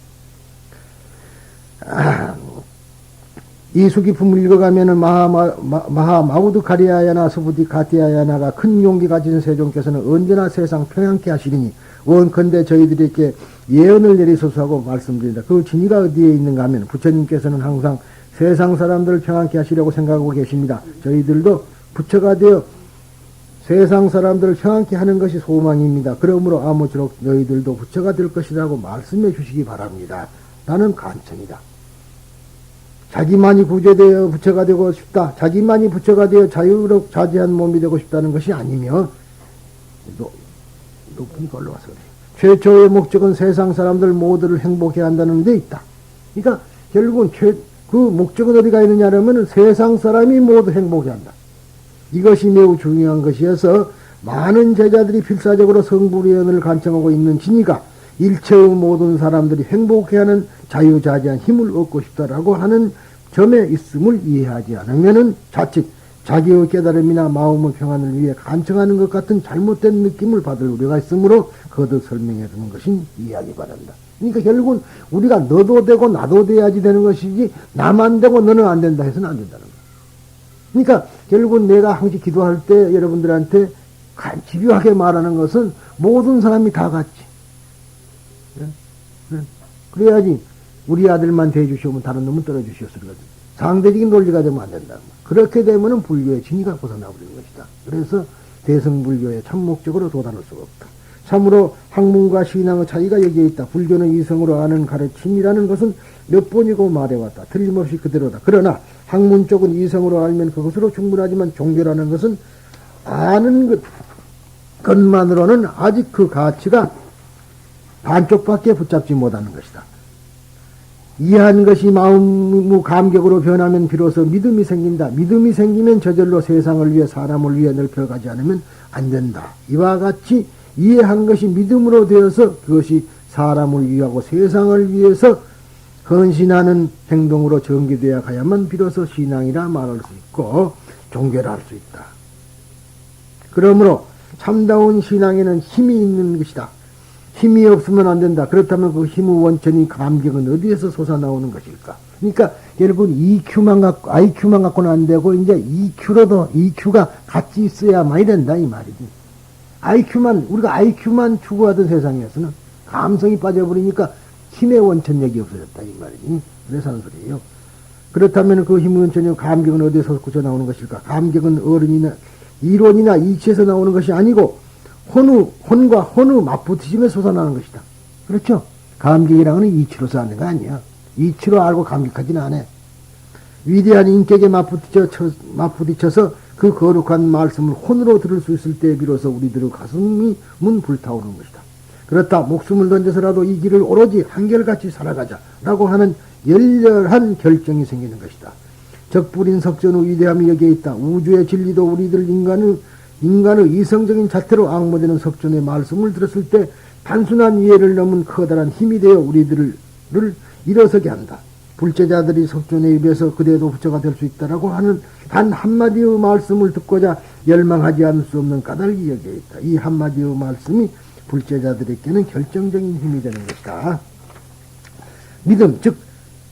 이 수기품을 읽어가면은 마하마우드 가리아야나 수부디 가티아야나가 큰 용기 가진 세종께서는 언제나 세상 평안케 하시리니 원컨대 저희들에게 예언을 내리소서 하고 말씀드린다. 그 진위가 어디에 있는가 하면 부처님께서는 항상 세상 사람들을 평안케 하시려고 생각하고 계십니다. 저희들도 부처가 되어 세상 사람들을 평안케 하는 것이 소망입니다. 그러므로 아무쪼록 너희들도 부처가 될 것이라고 말씀해 주시기 바랍니다. 나는 간청이다. 자기만이 구제되어 부처가 되고 싶다. 자기만이 부처가 되어 자유롭 자제한 몸이 되고 싶다는 것이 아니며 높은 걸로 와서 그래. 최초의 목적은 세상 사람들 모두를 행복해 한다는 데 있다. 그러니까 결국은 그 목적은 어디가 있느냐면 세상 사람이 모두 행복해 한다. 이것이 매우 중요한 것이어서 많은 제자들이 필사적으로 성불위원을 간청하고 있는 진이가 일체의 모든 사람들이 행복해하는 자유자재한 힘을 얻고 싶다라고 하는 점에 있음을 이해하지 않으면은 자칫 자기의 깨달음이나 마음의 평안을 위해 간청하는 것 같은 잘못된 느낌을 받을 우려가 있으므로 거듭 설명해 주는 것이 이해하기 바란다. 그러니까 결국은 우리가 너도 되고 나도 돼야지 되는 것이지 나만 되고 너는 안 된다 해서는 안 된다는 거야. 그러니까 결국은 내가 항상 기도할 때 여러분들한테 집요하게 말하는 것은 모든 사람이 다 같이 그래야지 우리 아들만 대해주시오면 다른 놈은 떨어주시오서 그러거든. 상대적인 논리가 되면 안 된다. 그렇게 되면은 불교의 진위가 벗어나버리는 것이다. 그래서 대승불교의 참목적으로 도달할 수가 없다. 참으로 학문과 신앙의 차이가 여기에 있다. 불교는 이성으로 아는 가르침이라는 것은 몇 번이고 말해왔다. 틀림없이 그대로다. 그러나 학문 쪽은 이성으로 알면 그것으로 충분하지만 종교라는 것은 아는 것만으로는 아직 그 가치가 반쪽밖에 붙잡지 못하는 것이다. 이해한 것이 마음의 감격으로 변하면 비로소 믿음이 생긴다. 믿음이 생기면 저절로 세상을 위해 사람을 위해 넓혀가지 않으면 안 된다. 이와 같이 이해한 것이 믿음으로 되어서 그것이 사람을 위하고 세상을 위해서 헌신하는 행동으로 전개되어 가야만 비로소 신앙이라 말할 수 있고 종교라 할 수 있다. 그러므로 참다운 신앙에는 힘이 있는 것이다. 힘이 없으면 안 된다. 그렇다면 그 힘의 원천이 감격은 어디에서 솟아나오는 것일까? 그러니까 여러분 IQ만 갖고는 안 되고 이제 EQ가 같이 있어야만이 된다 이 말이지. 우리가 IQ만 추구하던 세상에서는 감성이 빠져버리니까 힘의 원천력이 없어졌다 이 말이지. 그래서 하는 소리예요. 그렇다면 그 힘의 원천력 감격은 어디에서 솟아 나오는 것일까? 감격은 이론이나 이치에서 나오는 것이 아니고 혼과 혼의 맞붙으심에 솟아나는 것이다. 그렇죠? 감격이라는 이치로서 하는 거 아니야. 이치로 알고 감격하지는 않아. 위대한 인격에 맞부딪혀서 그 거룩한 말씀을 혼으로 들을 수 있을 때 비로소 우리들의 가슴이 불타오르는 것이다. 그렇다 목숨을 던져서라도 이 길을 오로지 한결같이 살아가자라고 하는 열렬한 결정이 생기는 것이다. 적불인 석전의 위대함이 여기에 있다. 우주의 진리도 우리들 인간의 이성적인 자태로 앙모되는 석전의 말씀을 들었을 때 단순한 이해를 넘은 커다란 힘이 되어 우리들을 일어서게 한다. 불제자들이 석전의 입에서 그대도 부처가 될 수 있다라고 하는 단 한마디의 말씀을 듣고자 열망하지 않을 수 없는 까닭이 여기에 있다. 이 한마디의 말씀이 불제자들에게는 결정적인 힘이 되는 것이다. 믿음, 즉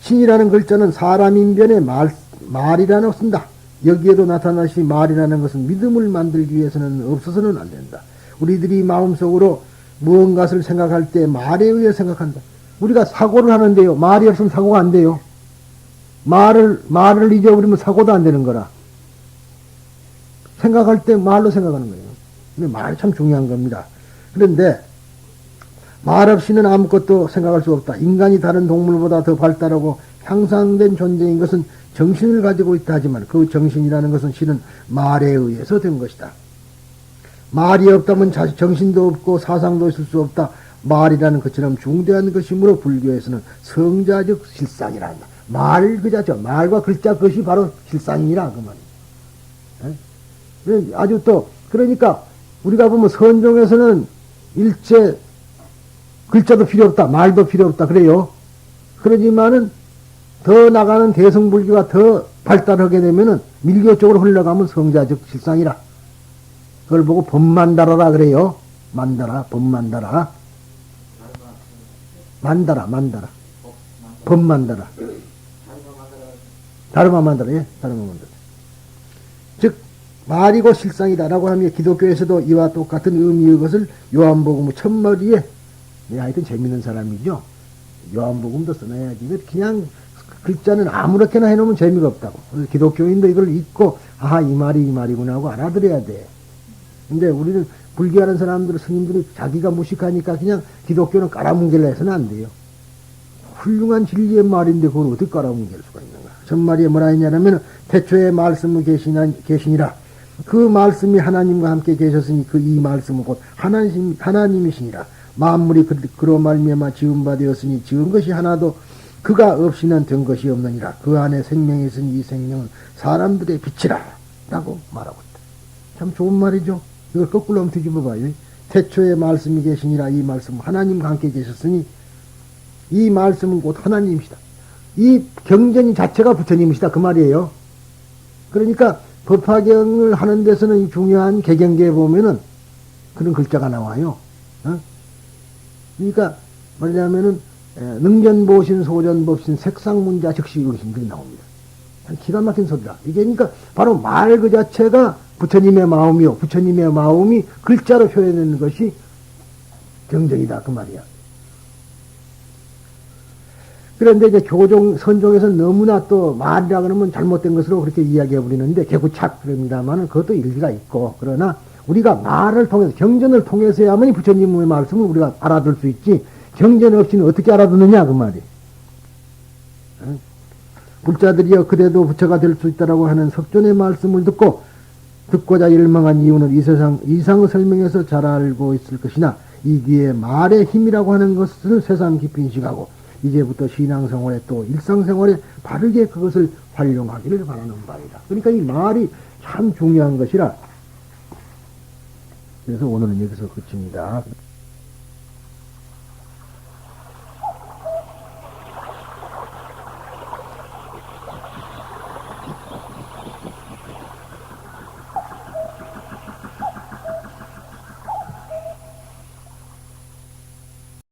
신이라는 글자는 사람 인변에 말이라는 쓴다. 여기에도 나타나시 말이라는 것은 믿음을 만들기 위해서는 없어서는 안 된다. 우리들이 마음속으로 무언가를 생각할 때 말에 의해 생각한다. 우리가 사고를 하는데요. 말이 없으면 사고가 안 돼요. 말을 잊어버리면 사고도 안 되는 거라. 생각할 때 말로 생각하는 거예요. 근데 말이 참 중요한 겁니다. 그런데 말 없이는 아무것도 생각할 수 없다. 인간이 다른 동물보다 더 발달하고 향상된 존재인 것은 정신을 가지고 있다 하지만 그 정신이라는 것은 실은 말에 의해서 된 것이다. 말이 없다면 정신도 없고 사상도 있을 수 없다. 말이라는 것처럼 중대한 것이므로 불교에서는 성자적 실상이라 한다. 말 그 자체, 말과 글자 그것이 바로 실상이라 그 말이에요. 아주 또 그러니까 우리가 보면 선종에서는 일체 글자도 필요 없다, 말도 필요 없다 그래요. 그러지만은 더 나가는 대승불교가 더 발달하게 되면은 밀교 쪽으로 흘러가면 성자적 실상이라. 그걸 보고 법만다라라 그래요. 만다라, 법만다라. 만다라. 법만다라. 다르마 만다라, 예, 다르마 만다라. 즉, 말이고 실상이다라고 하며 기독교에서도 이와 똑같은 의미의 것을 요한복음 첫머리에, 하여튼 재밌는 사람이죠. 요한복음도 써놔야지. 그냥 글자는 아무렇게나 해놓으면 재미가 없다고. 그래서 기독교인도 이걸 읽고, 아하, 이 말이구나 하고 알아들어야 돼. 근데 우리는 불교하는 사람들, 스님들이 자기가 무식하니까 그냥 기독교는 깔아뭉개려 해서는 안 돼요. 훌륭한 진리의 말인데 그걸 어떻게 깔아뭉갤 수가 있는가. 전말에 뭐라 했냐면, 태초에 말씀을 계시니라. 그 말씀이 하나님과 함께 계셨으니 그 이 말씀은 곧 하나님이시니라. 만물이 그로 말미암아 지은 바 되었으니 지은 것이 하나도 그가 없이는 된 것이 없느니라. 그 안에 생명이 있으니 이 생명은 사람들의 빛이라. 라고 말하고 있다. 참 좋은 말이죠. 이걸 거꾸로 한번 뒤집어봐요. 태초에 말씀이 계시니라. 이 말씀은 하나님과 함께 계셨으니 이 말씀은 곧 하나님이시다. 이 경전 자체가 부처님이시다. 그 말이에요. 그러니까 법화경을 하는 데서는 중요한 개경계에 보면은 그런 글자가 나와요. 그러니까 뭐냐면은 능전보신 소전법신 색상문자 즉시 의심들이 나옵니다. 참 기가 막힌 소리다. 이게 그러니까 바로 말 그 자체가 부처님의 마음이요. 부처님의 마음이 글자로 표현되는 것이 경전이다. 그 말이야. 그런데 이제 선종에서는 너무나 또 말이라 그러면 잘못된 것으로 그렇게 이야기해 버리는데 개구착 그럽니다만 그것도 일리가 있고, 그러나 우리가 말을 통해서 경전을 통해서야만이 부처님의 말씀을 우리가 알아들 수 있지 경전 없이는 어떻게 알아듣느냐 그 말이. 불자들이여 그대도 부처가 될 수 있다라고 하는 석존의 말씀을 듣고자 열망한 이유는 이 세상 이상의 설명에서 잘 알고 있을 것이나 이 뒤에 말의 힘이라고 하는 것을 세상 깊이 인식하고 이제부터 신앙생활에 또 일상생활에 바르게 그것을 활용하기를 바라는 바이다. 그러니까 이 말이 참 중요한 것이라. 그래서 오늘은 여기서 그칩니다.